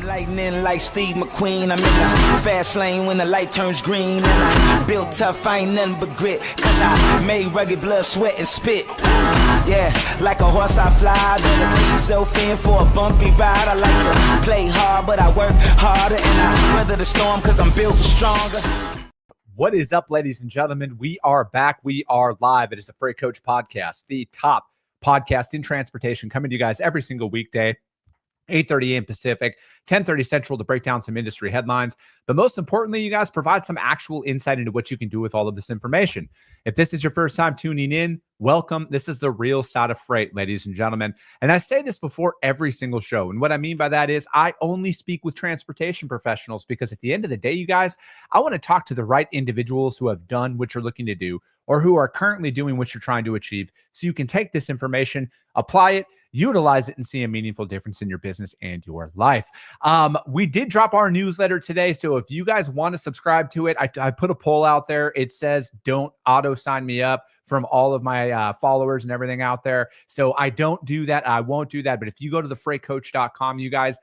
Lightning like Steve McQueen. I'm in the fast lane when the light turns green. And I built tough, I ain't nothing but grit. Cause I made rugged blood, sweat, and spit. Yeah, like a horse I fly. Better push yourself in for a bumpy ride. I like to play hard, but I work harder. And I weather the storm cause I'm built stronger. What is up, ladies and gentlemen? We are back. We are live. It is the Freight Coach Podcast, the top podcast in transportation, coming to you guys every single weekday, 8:30 a.m. Pacific, 10:30 Central, to break down some industry headlines. But most importantly, you guys provide some actual insight into what you can do with all of this information. If this is your first time tuning in, welcome. This is the real side of freight, ladies and gentlemen. And I say this before every single show. And what I mean by that is I only speak with transportation professionals because at the end of the day, you guys, I want to talk to the right individuals who have done what you're looking to do or who are currently doing what you're trying to achieve, so you can take this information, apply it, utilize it, and see a meaningful difference in your business and your life. We did drop our newsletter today, so if you guys want to subscribe to it, I put a poll out there. It says don't auto sign me up from all of my followers and everything out there. So I don't do that. I won't do that. But if you go to thefreightcoach.com, you guys,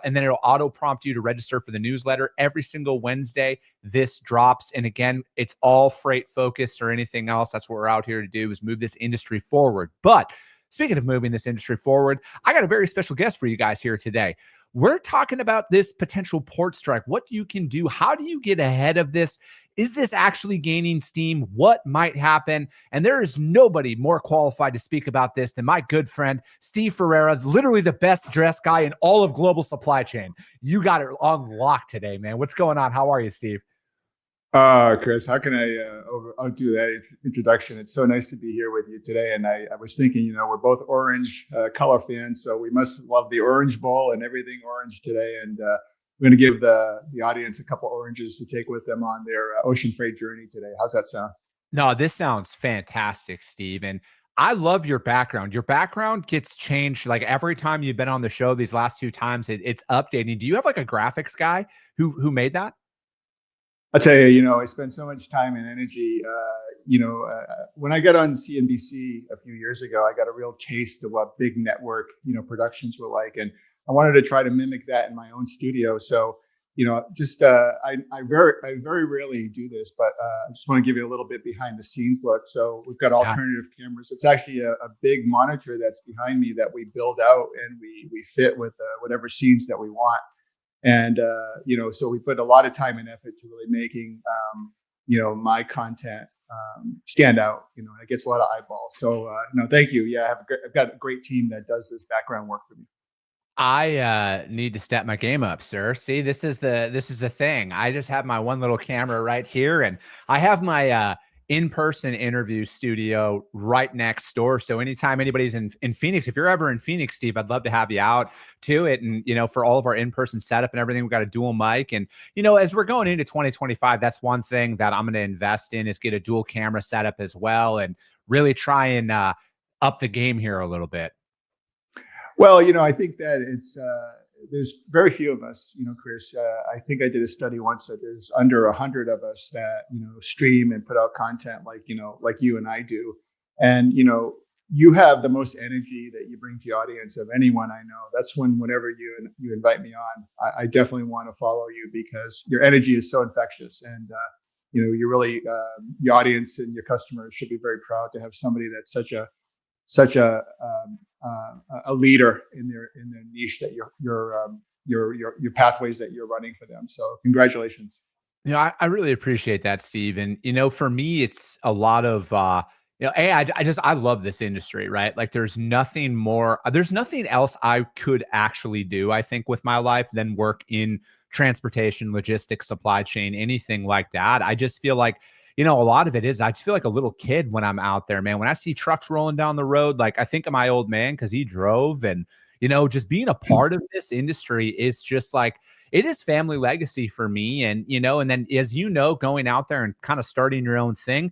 and then it'll auto prompt you to register for the newsletter every single Wednesday. This drops. And again, it's all freight focused or anything else. That's what we're out here to do, is move this industry forward. But speaking of moving this industry forward, I got a very special guest for you guys here today. We're talking about this potential port strike, what you can do. How do you get ahead of this? Is this actually gaining steam? What might happen? And there is nobody more qualified to speak about this than my good friend, Steve Ferreira, literally the best dressed guy in all of global supply chain. You got it on lock today, man. What's going on? How are you, Steve? Chris, how can I outdo that introduction? It's so nice to be here with you today. And I was thinking, we're both orange color fans, so we must love the Orange Bowl and everything orange today. And we're going to give the audience a couple oranges to take with them on their ocean freight journey today. How's that sound? No, this sounds fantastic, Steve. And I love your background. Your background gets changed like every time you've been on the show. These last two times, it's updating. Do you have like a graphics guy who made that? I'll tell you, I spend so much time and energy. When I got on CNBC a few years ago, I got a real taste of what big network, productions were like. And I wanted to try to mimic that in my own studio. So, I very rarely do this, but I just want to give you a little bit behind the scenes look. So we've got alternative cameras. It's actually a big monitor that's behind me that we build out and we fit with whatever scenes that we want. And, so we put a lot of time and effort to really making, my content stand out. It gets a lot of eyeballs. So, thank you. Yeah, I've got a great team that does this background work for me. I need to step my game up, sir. See, this is the thing. I just have my one little camera right here, and I have my in-person interview studio right next door. So anytime anybody's in Phoenix, if you're ever in Phoenix, Steve, I'd love to have you out to it. And, for all of our in-person setup and everything, we've got a dual mic. And, as we're going into 2025, that's one thing that I'm going to invest in, is get a dual camera setup as well and really try and up the game here a little bit. Well, I think that it's there's very few of us, Chris. I think I did a study once that there's under 100 of us that, stream and put out content like you and I do. And, you have the most energy that you bring to the audience of anyone I know. That's whenever you invite me on, I definitely want to follow you because your energy is so infectious. And, you really, your audience and your customers should be very proud to have somebody that's such a leader in their niche that your pathways that you're running for them. So congratulations. I really appreciate that, Steve. And, for me, it's a lot of, I love this industry, right? Like there's nothing else I could actually do, I think, with my life than work in transportation, logistics, supply chain, anything like that. I just feel like, a lot of it is, I just feel like a little kid when I'm out there, man. When I see trucks rolling down the road, like I think of my old man because he drove, and, just being a part of this industry is just like, it is family legacy for me. And, and then as going out there and kind of starting your own thing,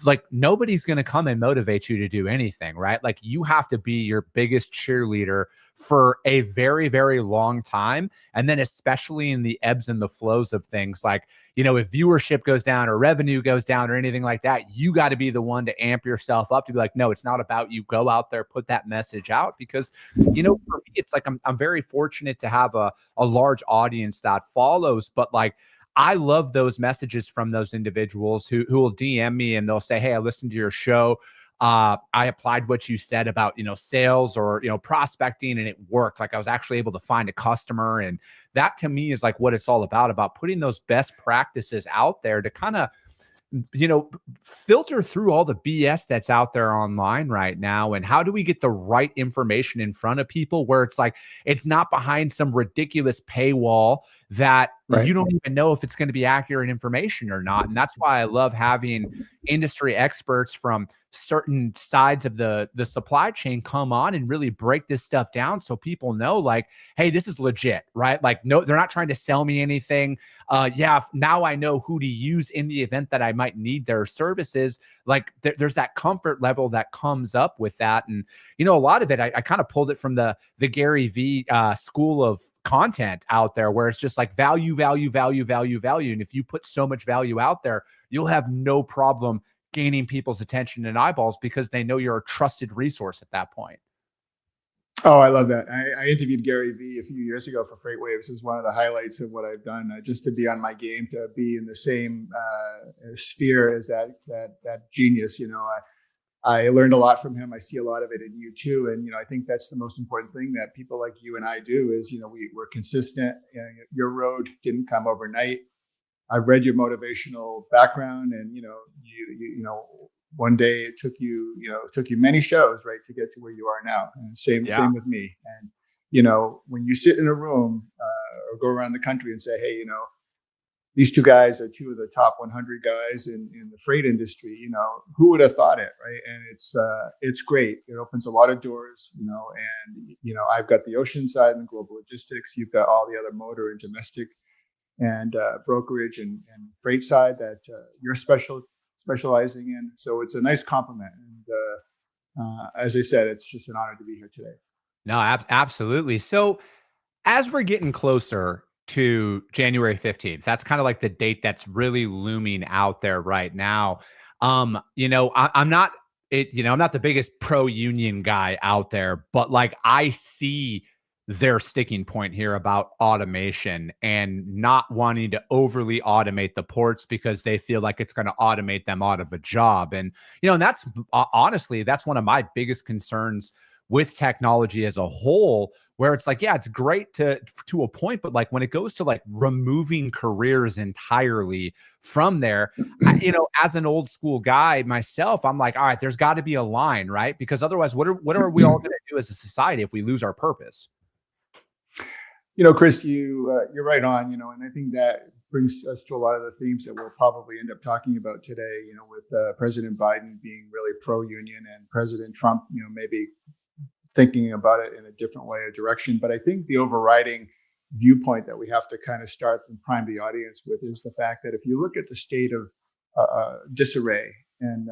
like nobody's going to come and motivate you to do anything, right? Like you have to be your biggest cheerleader for a very, very long time. And then especially in the ebbs and the flows of things, like, you know, if viewership goes down or revenue goes down or anything like that, you got to be the one to amp yourself up to be like, no, it's not about you. Go out there, put that message out. Because, you know, for me, it's like I'm very fortunate to have a large audience that follows, but like, I love those messages from those individuals who will DM me and they'll say, hey, I listened to your show. I applied what you said about, you know, sales or, you know, prospecting, and it worked. Like I was actually able to find a customer. And that to me is like what it's all about putting those best practices out there to kind of, you know, filter through all the BS that's out there online right now. And how do we get the right information in front of people where it's like, it's not behind some ridiculous paywall that you don't even know if it's going to be accurate information or not. And that's why I love having industry experts from certain sides of the supply chain come on and really break this stuff down so people know, like, hey, this is legit, right? Like, no, they're not trying to sell me anything. Yeah, now I know who to use in the event that I might need their services. Like there's that comfort level that comes up with that. And, you know, a lot of it, I kind of pulled it from the Gary V school of content out there, where it's just like value, value, value, value, value. And if you put so much value out there, you'll have no problem gaining people's attention and eyeballs because they know you're a trusted resource at that point. Oh, I love that. I interviewed Gary Vee a few years ago for Freight Waves as one of the highlights of what I've done, just to be on my game, to be in the same sphere as that genius. You know, I learned a lot from him. I see a lot of it in you too. And, you know, I think that's the most important thing that people like you and I do is, you know, we're consistent. You know, your road didn't come overnight. I've read your motivational background, and, you know, you know, one day it took you many shows, right, to get to where you are now. And same with me. And, you know, when you sit in a room or go around the country and say, hey, you know, these two guys are two of the top 100 guys in the freight industry, you know, who would have thought it, right? And it's great. It opens a lot of doors, you know, and, you know, I've got the ocean side and global logistics. You've got all the other motor and domestic and brokerage and freight side that you're specializing in. So it's a nice compliment. And as I said, it's just an honor to be here today. No, absolutely. So as we're getting closer to January 15th, that's kind of like the date that's really looming out there right now. You know, I'm not the biggest pro union guy out there, but like I see their sticking point here about automation and not wanting to overly automate the ports because they feel like it's going to automate them out of a job. And, you know, and that's honestly, that's one of my biggest concerns with technology as a whole, where it's like, yeah, it's great to a point, but like when it goes to like removing careers entirely from there, you know, as an old school guy myself, I'm like, all right, there's got to be a line, right? Because otherwise, what are we all going to do as a society if we lose our purpose? You know, Chris, you're right on, you know, and I think that brings us to a lot of the themes that we'll probably end up talking about today, you know, with President Biden being really pro-union and President Trump, you know, maybe thinking about it in a different way or direction. But I think the overriding viewpoint that we have to kind of start and prime the audience with is the fact that if you look at the state of disarray and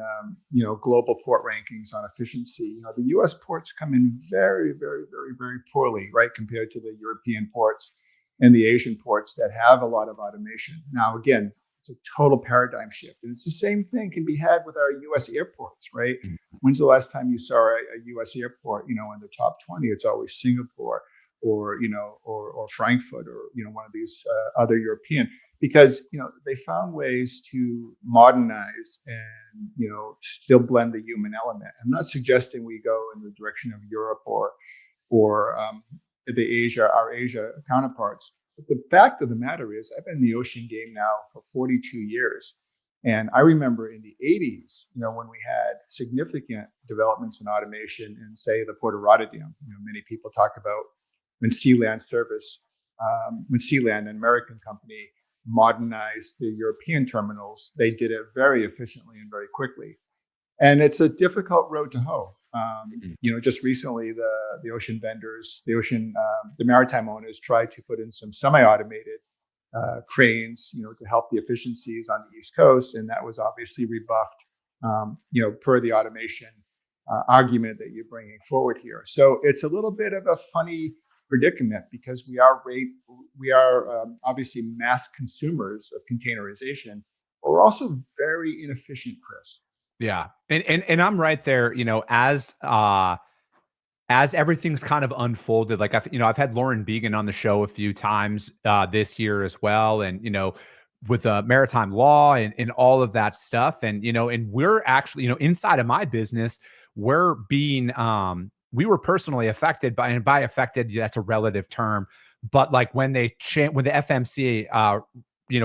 you know, global port rankings on efficiency, you know, the U.S. ports come in very, very, very, very poorly, right, compared to the European ports and the Asian ports that have a lot of automation. Now, again, it's a total paradigm shift, and it's the same thing can be had with our U.S. airports, right? Mm-hmm. When's the last time you saw a U.S. airport, you know, in the top 20? It's always Singapore or, you know, or Frankfurt or, you know, one of these other European. Because, you know, they found ways to modernize and, you know, still blend the human element. I'm not suggesting we go in the direction of Europe or our Asia counterparts. But the fact of the matter is, I've been in the ocean game now for 42 years. And I remember in the 80s, you know, when we had significant developments in automation in, say, the Port of Rotterdam. You know, many people talk about when Sealand, an American company, modernized the European terminals, they did it very efficiently and very quickly. And it's a difficult road to hoe. You know, just recently, the ocean vendors, the maritime owners tried to put in some semi-automated cranes, you know, to help the efficiencies on the East Coast, and that was obviously rebuffed, you know, per the automation argument that you're bringing forward here. So it's a little bit of a funny predicament because we are obviously mass consumers of containerization, but we're also very inefficient, Chris. Yeah. And I'm right there, as everything's kind of unfolded. Like I've had Lauren Began on the show a few times this year as well. And, with maritime law and all of that stuff. And, and we're actually, inside of my business, we're being, we were personally affected and by affected, that's a relative term. But like when the FMC,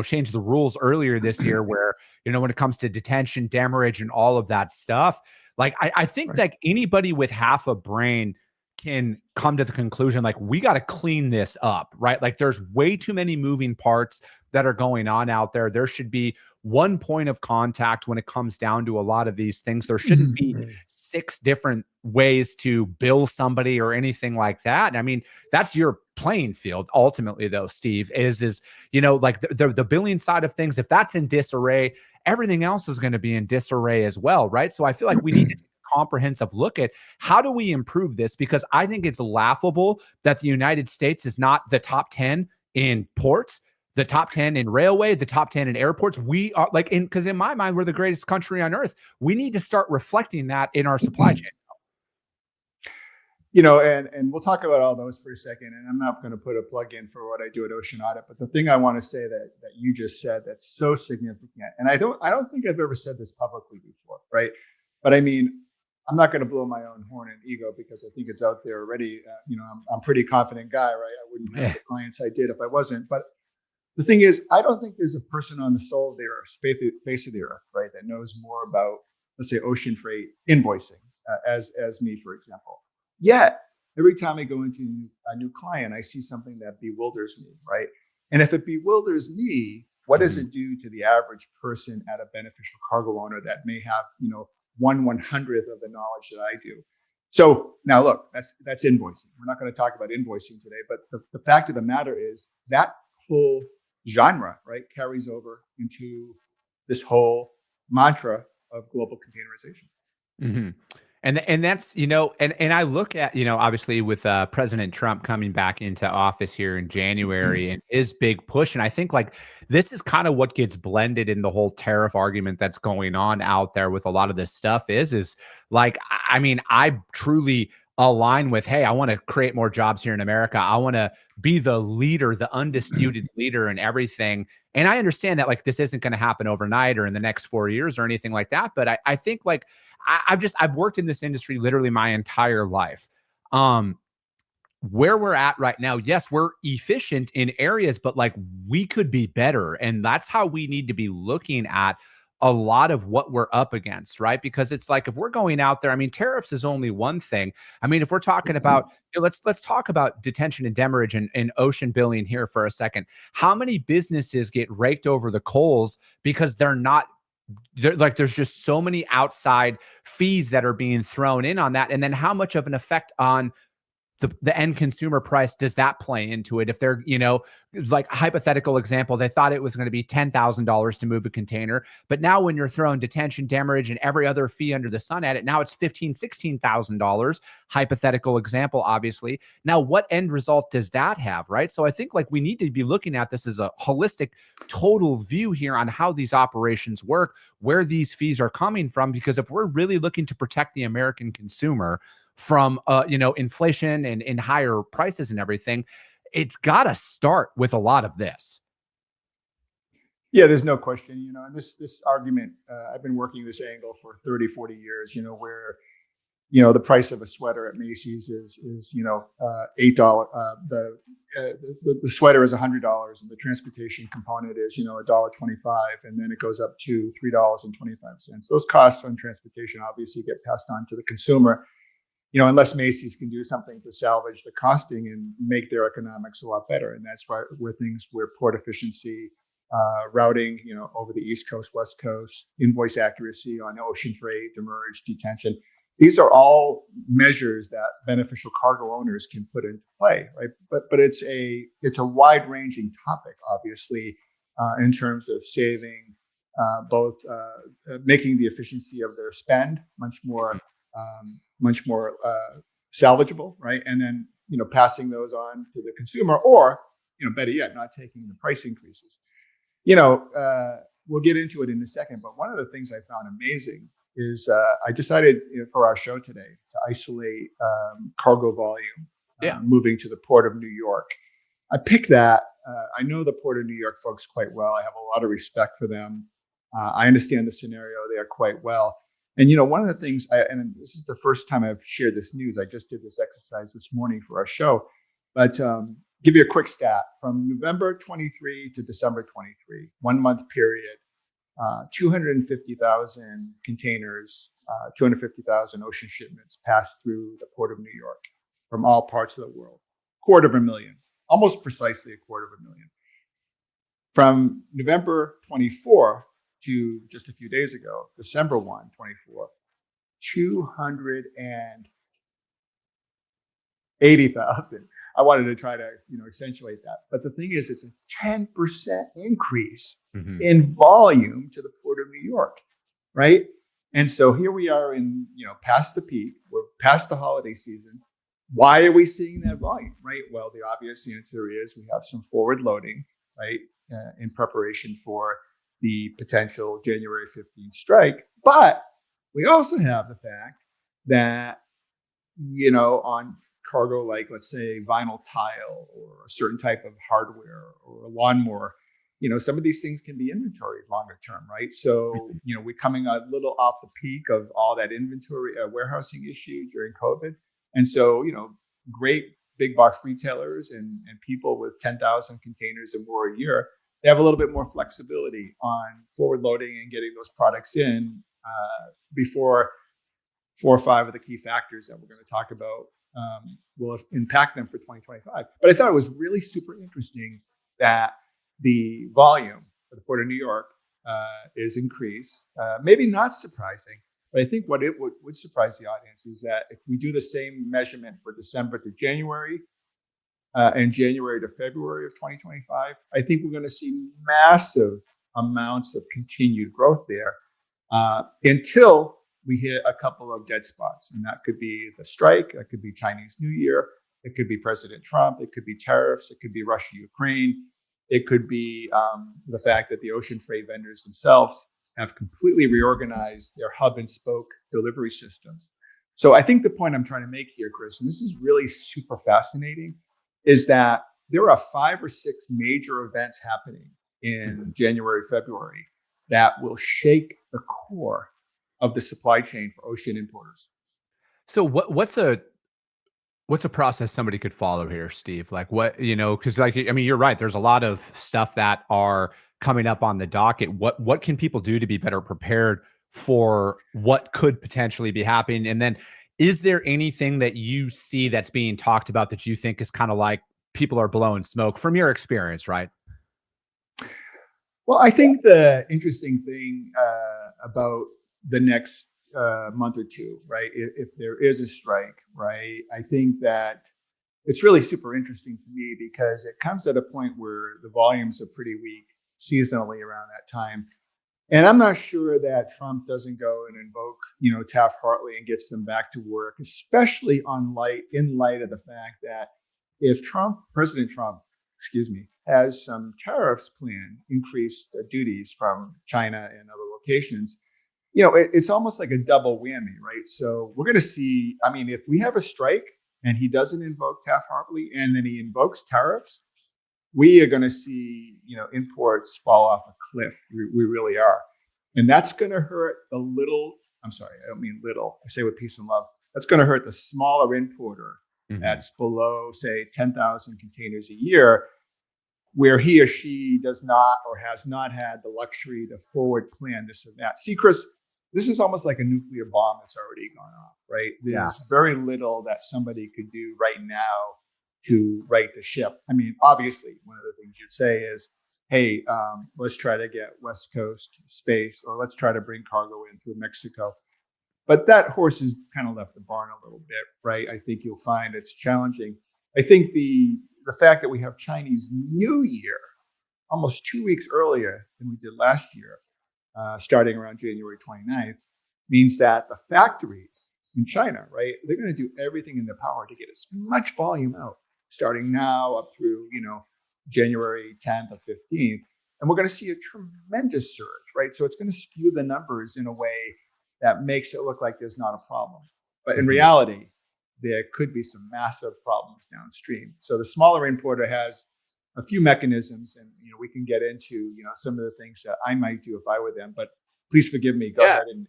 changed the rules earlier this year where, when it comes to detention, demurrage, and all of that stuff, like I think like anybody with half a brain can come to the conclusion, like, we got to clean this up, right? Like there's way too many moving parts that are going on out there. There should be one point of contact when it comes down to a lot of these things. There shouldn't be 6 different ways to bill somebody or anything like that. And I mean, that's your playing field ultimately though, Steve, is like the billing side of things. If that's in disarray, everything else is going to be in disarray as well, right? So I feel like we need to take a comprehensive look at how do we improve this, because I think it's laughable that the United States is not the top 10 in ports, the top 10 in railway, the top 10 in airports. We are like, because in my mind, we're the greatest country on earth. We need to start reflecting that in our supply chain. And we'll talk about all those for a second. And I'm not going to put a plug in for what I do at Ocean Audit, but the thing I want to say that you just said that's so significant, and I don't think I've ever said this publicly before, right? But I mean, I'm not going to blow my own horn and ego because I think it's out there already. I'm a pretty confident guy, right? I wouldn't have the clients I did if I wasn't. But the thing is, I don't think there's a person on the soul of the earth, face of the earth, right, that knows more about, let's say, ocean freight invoicing as me, for example. Yet, every time I go into a new client, I see something that bewilders me, right? And if it bewilders me, what does it do to the average person at a beneficial cargo owner that may have, 1/100th of the knowledge that I do? So now, look, that's invoicing. We're not going to talk about invoicing today, but the fact of the matter is that whole genre, right, carries over into this whole mantra of global containerization. Mm-hmm. And that's, and I look at, obviously with President Trump coming back into office here in January and his big push. And I think like this is kind of what gets blended in the whole tariff argument that's going on out there with a lot of this stuff is like, I mean, I truly align with, hey, I want to create more jobs here in America. I want to be the leader, the undisputed leader in everything. And I understand that like this isn't going to happen overnight or in the next 4 years or anything like that. But I think like I've worked in this industry literally my entire life. Where we're at right now, yes, we're efficient in areas, but like we could be better. And that's how we need to be looking at a lot of what we're up against, right? Because it's like if we're going out there, I mean, tariffs is only one thing. I mean, if we're talking about, let's talk about detention and demurrage and ocean billing here for a second. How many businesses get raked over the coals because there's just so many outside fees that are being thrown in on that. And then how much of an effect on the end consumer price does that play into it? If they're, like hypothetical example, they thought it was going to be $10,000 to move a container, but now when you're throwing detention, demurrage, and every other fee under the sun at it, now it's $16,000. Hypothetical example, obviously. Now, what end result does that have, right? So I think like we need to be looking at this as a holistic, total view here on how these operations work, where these fees are coming from, because if we're really looking to protect the American consumer from inflation and higher prices and everything, it's got to start with a lot of this. Yeah, there's no question, and this argument, I've been working this angle for 30, 40 years, where, the price of a sweater at Macy's is $8. The sweater is $100 and the transportation component is, $1.25. And then it goes up to $3.25. Those costs on transportation obviously get passed on to the consumer. Unless Macy's can do something to salvage the costing and make their economics a lot better. And that's where port efficiency, routing, over the East Coast, West Coast, invoice accuracy on ocean freight, demurrage, detention. These are all measures that beneficial cargo owners can put into play, right? But it's a wide ranging topic, obviously, in terms of saving, both making the efficiency of their spend much more much more salvageable, right? And then, passing those on to the consumer, or, better yet, not taking the price increases. We'll get into it in a second, but one of the things I found amazing is I decided for our show today to isolate cargo volume moving to the Port of New York. I picked that. I know the Port of New York folks quite well. I have a lot of respect for them. I understand the scenario there quite well. And, one of the things, and this is the first time I've shared this news, I just did this exercise this morning for our show, but give you a quick stat. From November 23 to December 23, 1 month period, 250,000 containers, 250,000 ocean shipments passed through the Port of New York from all parts of the world. 250,000, almost precisely 250,000. From November 24 to just a few days ago, December 1, 24, 280,000. I wanted to try to, accentuate that. But the thing is, it's a 10% increase in volume to the Port of New York, right? And so here we are in, past the peak. We're past the holiday season. Why are we seeing that volume, right? Well, the obvious answer is we have some forward loading, right, in preparation for the potential January 15th strike. But we also have the fact that, on cargo like, let's say, vinyl tile or a certain type of hardware or a lawnmower, some of these things can be inventoried longer term, right? So, we're coming a little off the peak of all that inventory warehousing issue during COVID. And so, great big box retailers and people with 10,000 containers and more a year, they have a little bit more flexibility on forward loading and getting those products in before 4 or 5 of the key factors that we're going to talk about will impact them for 2025. But I thought it was really super interesting that the volume for the Port of New York is increased. Maybe not surprising, but I think what it would surprise the audience is that if we do the same measurement for December to January and January to February of 2025, I think we're going to see massive amounts of continued growth there until we hit a couple of dead spots. And that could be the strike, that could be Chinese New Year, it could be President Trump, it could be tariffs, it could be Russia, Ukraine, it could be the fact that the ocean freight vendors themselves have completely reorganized their hub and spoke delivery systems. So I think the point I'm trying to make here, Chris, and this is really super fascinating, is that there are 5 or 6 major events happening in January, February that will shake the core of the supply chain for ocean importers. So what's a process somebody could follow here, Steve? Like what, because you're right. There's a lot of stuff that are coming up on the docket. What can people do to be better prepared for what could potentially be happening? And then is there anything that you see that's being talked about that you think is kind of like people are blowing smoke from your experience, right? Well, I think the interesting thing about the next month or two, right, if there is a strike, right, I think that it's really super interesting to me because it comes at a point where the volumes are pretty weak seasonally around that time. And I'm not sure that Trump doesn't go and invoke, Taft-Hartley and gets them back to work, especially in light of the fact that if President Trump, has some tariffs planned, increased duties from China and other locations, it's almost like a double whammy, right? So we're going to see, if we have a strike and he doesn't invoke Taft-Hartley and then he invokes tariffs, we are going to see, imports fall off a cliff. We really are. And that's going to hurt the little, I don't mean little, I say with peace and love. That's going to hurt the smaller importer that's below, say, 10,000 containers a year, where he or she does not or has not had the luxury to forward plan this or that. See, Chris, this is almost like a nuclear bomb that's already gone off, right? There's very little that somebody could do right now to right the ship. Obviously, one of the things you'd say is, hey, let's try to get West Coast space, or let's try to bring cargo in through Mexico. But that horse has kind of left the barn a little bit, right? I think you'll find it's challenging. I think the fact that we have Chinese New Year almost 2 weeks earlier than we did last year, starting around January 29th, means that the factories in China, right? They're going to do everything in their power to get as much volume out, starting now up through, January 10th or 15th. And we're going to see a tremendous surge, right? So it's going to skew the numbers in a way that makes it look like there's not a problem. But in reality, there could be some massive problems downstream. So the smaller importer has a few mechanisms, and we can get into some of the things that I might do if I were them. But please forgive me. Go ahead and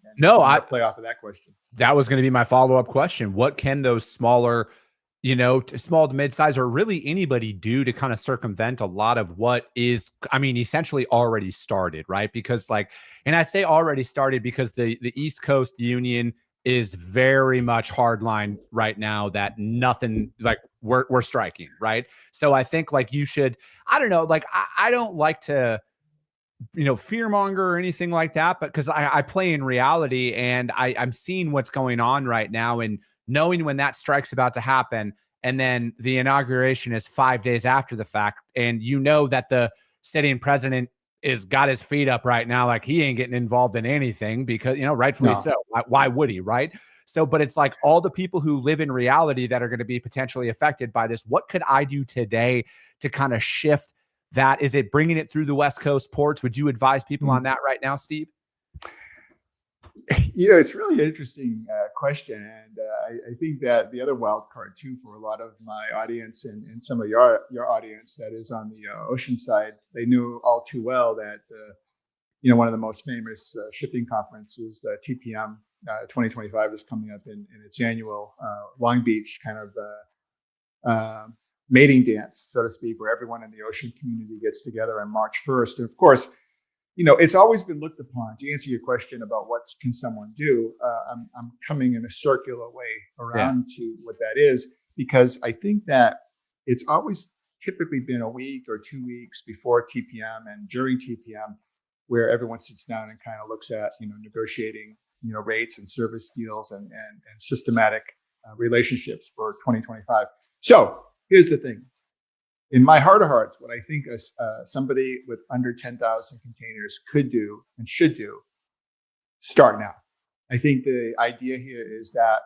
play off of that question. That was going to be my follow-up question. What can those smaller, small to mid-size, or really anybody do to kind of circumvent a lot of what is, essentially already started, right? Because and I say already started because the East Coast Union is very much hardline right now, that nothing, we're striking, right? So I think you should, I don't know, I don't like to, fearmonger or anything like that, but because I play in reality, and I'm seeing what's going on right now, and knowing when that strike's about to happen, and then the inauguration is 5 days after the fact, and that the sitting president is got his feet up right now, he ain't getting involved in anything because, rightfully so. Why would he, right? So, but it's all the people who live in reality that are going to be potentially affected by this. What could I do today to kind of shift that? Is it bringing it through the West Coast ports? Would you advise people on that right now, Steve? It's really an interesting question. And I think that the other wild card too, for a lot of my audience and some of your audience that is on the ocean side, they knew all too well that, one of the most famous shipping conferences, the TPM 2025, is coming up in its annual Long Beach kind of mating dance, so to speak, where everyone in the ocean community gets together on March 1st. And of course, it's always been looked upon, to answer your question about what can someone do. I'm coming in a circular way around to what that is, because I think that it's always typically been a week or 2 weeks before TPM and during TPM where everyone sits down and kind of looks at, negotiating, rates and service deals and systematic relationships for 2025. So here's the thing. In my heart of hearts, what I think somebody with under 10,000 containers could do and should do, start now. I think the idea here is that,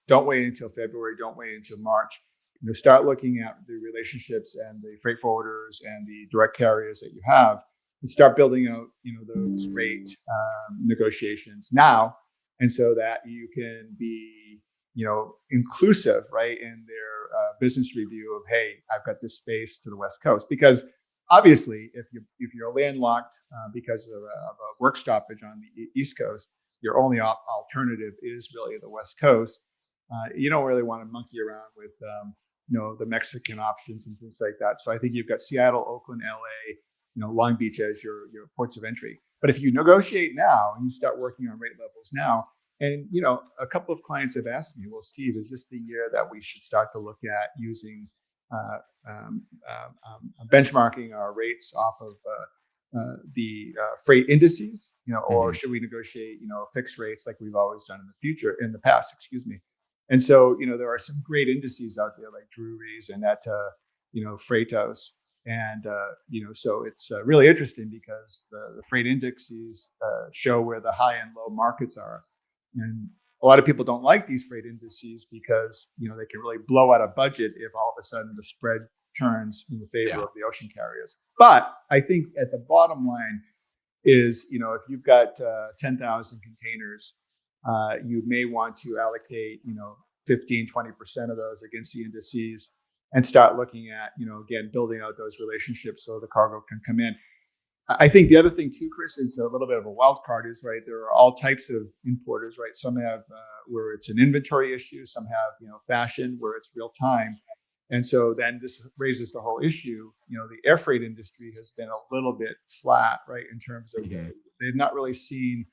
don't wait until February, don't wait until March. Start looking at the relationships and the freight forwarders and the direct carriers that you have, and start building out, those rate negotiations now, and so that you can be, inclusive, right, in their business review of, hey, I've got this space to the West Coast. Because obviously, if you're landlocked because of a work stoppage on the East Coast, your only alternative is really the West Coast. You don't really want to monkey around with the Mexican options and things like that. So I think you've got Seattle, Oakland, LA, Long Beach as your ports of entry. But if you negotiate now and you start working on rate levels now, and a couple of clients have asked me, well, Steve, is this the year that we should start to look at using benchmarking our rates off of the freight indices, or should we negotiate, fixed rates like we've always done in the past, excuse me. And so, there are some great indices out there like Drewry's and that, Freightos. And, so it's really interesting because the freight indexes show where the high and low markets are. And a lot of people don't like these freight indices because, they can really blow out a budget if all of a sudden the spread turns in the favor of the ocean carriers. But I think at the bottom line is, if you've got 10,000 containers, you may want to allocate, 15, 20% of those against the indices and start looking at, again, building out those relationships so the cargo can come in. I think the other thing too, Chris, is a little bit of a wild card is, right, there are all types of importers, right? Some have where it's an inventory issue, some have, fashion where it's real time. And so then this raises the whole issue, the air freight industry has been a little bit flat, right? In terms of they've not really seen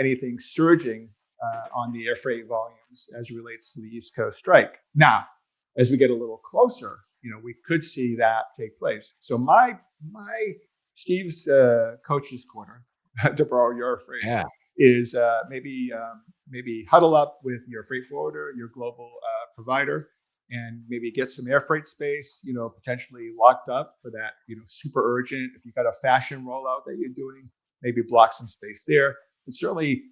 anything surging on the air freight volumes as it relates to the East Coast strike. Now, as we get a little closer, we could see that take place. So my Steve's coach's corner, to borrow your phrase, is maybe huddle up with your freight forwarder, your global provider, and maybe get some air freight space, potentially locked up for that, super urgent. If you've got a fashion rollout that you're doing, maybe block some space there. And certainly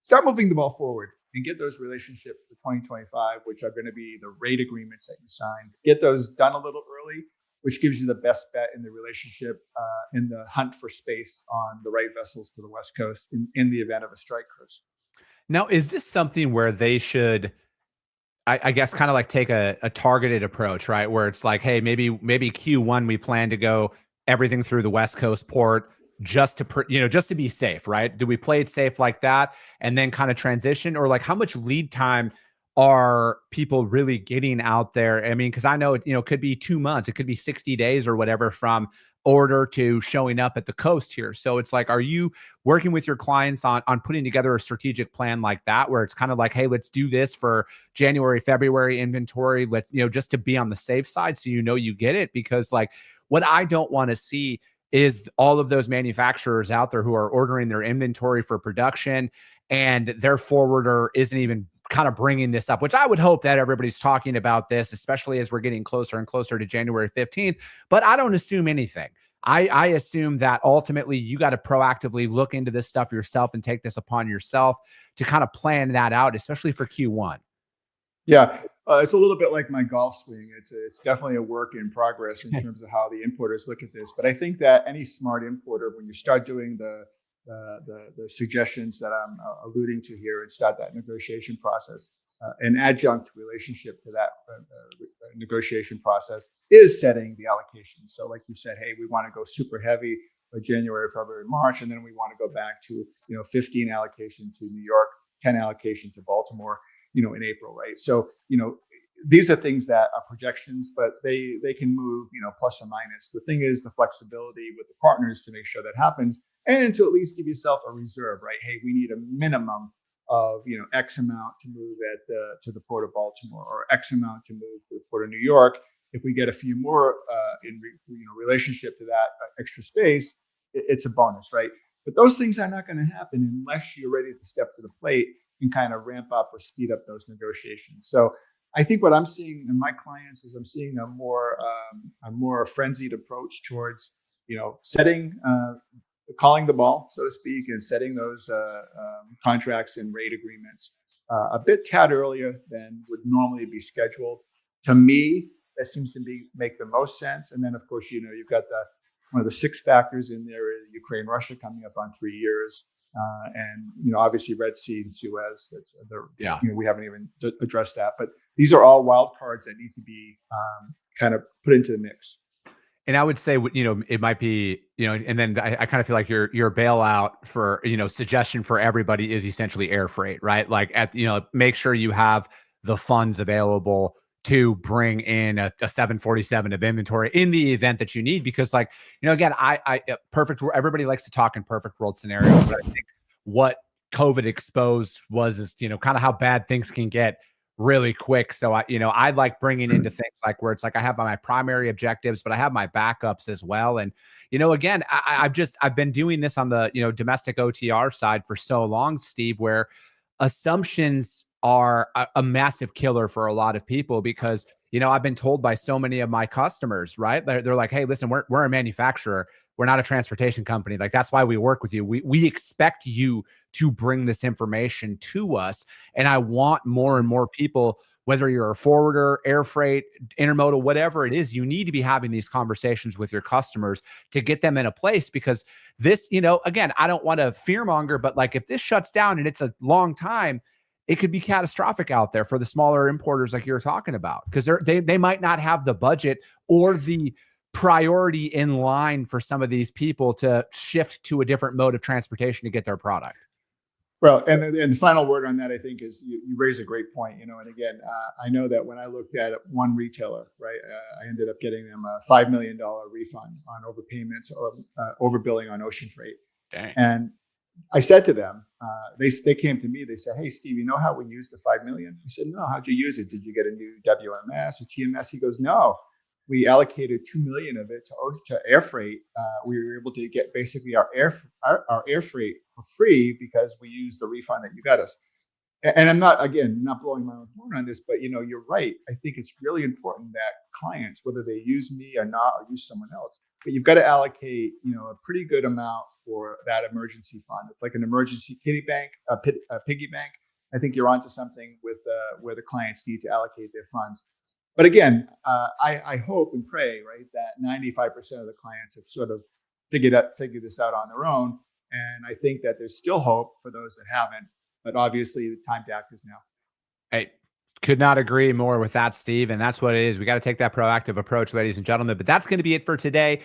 start moving the ball forward. and get those relationships for 2025, which are going to be the rate agreements that you sign. Get those done a little early, which gives you the best bet in the relationship in the hunt for space on the right vessels to the West Coast in the event of a strike, Chris. Now, is this something where they should, I guess, kind of like take a targeted approach, right? Where it's like, hey, maybe Q1 we plan to go everything through the West Coast port just to just to be safe, right? Do we play it safe like that and then kind of transition, or like how much lead time are people really getting out there? I mean, because I know it could be 2 months, it could be 60 days or whatever from order to showing up at the coast here. So it's like, are you working with your clients on putting together a strategic plan like that, where it's kind of like, hey, let's do this for January, February inventory, let's just to be on the safe side, so you get it? Because like, what I don't want to see is all of those manufacturers out there who are ordering their inventory for production and their forwarder isn't even kind of bringing this up, which I would hope that everybody's talking about this, especially as we're getting closer and closer to January 15th. But I don't assume anything. I assume that ultimately you got to proactively look into this stuff yourself and take this upon yourself to kind of plan that out, especially for Q1. Yeah, it's a little bit like my golf swing. It's definitely a work in progress in terms of how the importers look at this. But I think that any smart importer, when you start doing the suggestions that I'm alluding to here and start that negotiation process, an adjunct relationship to that negotiation process is setting the allocation. So like you said, hey, we want to go super heavy by January, February, March, and then we want to go back to 15 allocation to New York, 10 allocation to Baltimore, in April, right? So, these are things that are projections, but they can move, plus or minus. The thing is the flexibility with the partners to make sure that happens, and to at least give yourself a reserve, right? Hey, we need a minimum of X amount to move to the port of Baltimore, or X amount to move to the port of New York. If we get a few more in relationship to that extra space, it's a bonus, right? But those things are not going to happen unless you're ready to step to the plate and kind of ramp up or speed up those negotiations. So I think what I'm seeing in my clients is I'm seeing a more frenzied approach towards setting calling the ball, so to speak, and setting those contracts and rate agreements a bit tad earlier than would normally be scheduled. To me, that seems to make the most sense. And then, of course, you've got one of the 6 factors in there is Ukraine, Russia coming up on 3 years, and obviously Red Sea and Suez. We haven't even addressed that, but these are all wild cards that need to be kind of put into the mix. And I would say, it might be, and then I kind of feel like your bailout for, suggestion for everybody is essentially air freight, right? Like make sure you have the funds available to bring in a 747 of inventory in the event that you need, because like, again, I perfect, everybody likes to talk in perfect world scenarios, but I think what COVID exposed is kind of how bad things can get really quick. So I like bringing into things like where it's like I have my primary objectives, but I have my backups as well. And again, I've been doing this on the domestic OTR side for so long, Steve, where assumptions are a massive killer for a lot of people, because I've been told by so many of my customers, right? They're like, hey, listen, we're a manufacturer. We're not a transportation company. Like, that's why we work with you. We expect you to bring this information to us. And I want more and more people, whether you're a forwarder, air freight, intermodal, whatever it is, you need to be having these conversations with your customers to get them in a place, because this, again, I don't want to fearmonger, but like if this shuts down and it's a long time, it could be catastrophic out there for the smaller importers like you're talking about, because they might not have the budget or the priority in line for some of these people to shift to a different mode of transportation to get their product. Well, and the final word on that, I think, is you raise a great point. And again, I know that when I looked at one retailer, right, I ended up getting them a $5 million refund on overpayments or overbilling on ocean freight. Dang. And I said to them, they came to me, they said, hey, Steve, you know how we used the $5 million? I said, no, how'd you use it? Did you get a new WMS or TMS? He goes, no, we allocated $2 million of it to air freight. We were able to get basically our air freight for free because we used the refund that you got us. And I'm not blowing my own horn on this, but you're right. I think it's really important that clients, whether they use me or not, or use someone else, but you've got to allocate, a pretty good amount for that emergency fund. It's like an emergency piggy bank, I think you're onto something with where the clients need to allocate their funds. But again, I hope and pray, right, that 95% of the clients have sort of figured this out on their own. And I think that there's still hope for those that haven't. But obviously, the time to act is now. Hey, could not agree more with that, Steve. And that's what it is. We got to take that proactive approach, ladies and gentlemen. But that's going to be it for today.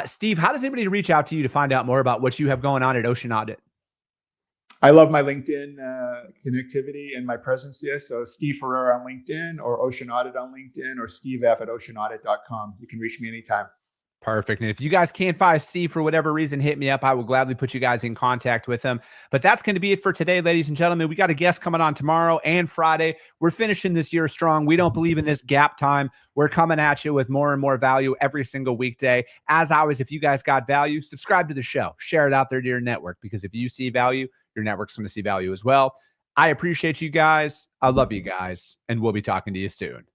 Steve, how does anybody reach out to you to find out more about what you have going on at Ocean Audit? I love my LinkedIn connectivity and my presence there. So Steve Ferreira on LinkedIn, or Ocean Audit on LinkedIn, or steve@oceanaudit.com. You can reach me anytime. Perfect. And if you guys can't find Steve for whatever reason, hit me up. I will gladly put you guys in contact with him. But that's going to be it for today, ladies and gentlemen. We got a guest coming on tomorrow and Friday. We're finishing this year strong. We don't believe in this gap time. We're coming at you with more and more value every single weekday. As always, if you guys got value, subscribe to the show. Share it out there to your network, because if you see value, your network's going to see value as well. I appreciate you guys. I love you guys. And we'll be talking to you soon.